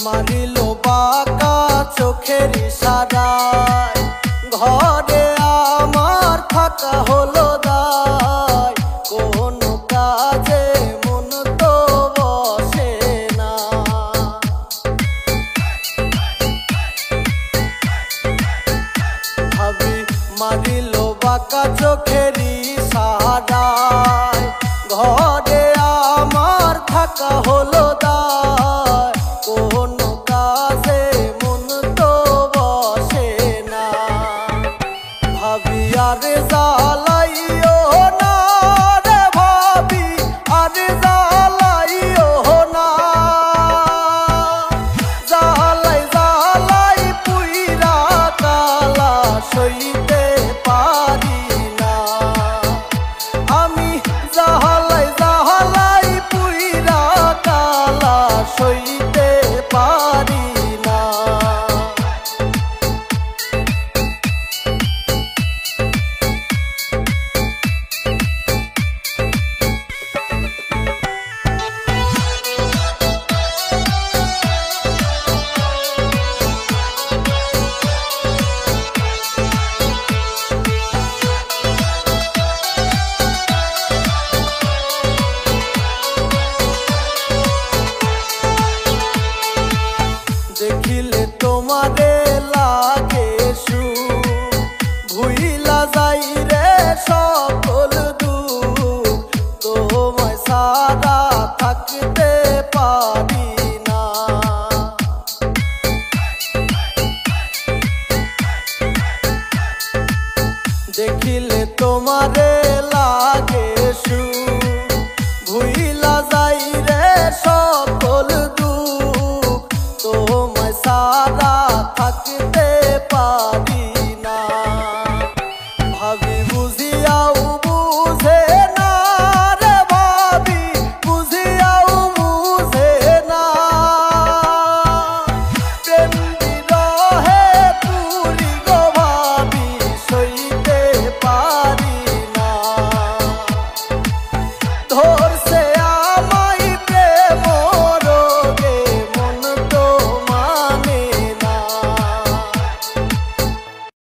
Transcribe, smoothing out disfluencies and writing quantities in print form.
मारिलो बाका चोखेर इशाराय घरे आमार थाका हलो दाय कोनो काजे मन तो बसे ना भाबी मारिलो बाका चोखेर इशाराय घरे आमार थाका हलो दाय कोनो काजे मन तो बसे ना भाबी आरे জ্বালাইও না रे भाबी आरे জ্বালাইও না জ্বালাই জ্বালাই পুইরা কালা সইতে পারি না আমি জ্বালাই জ্বালাই পুইরা কালা সইতে পারি না। देखिले तुम्हारे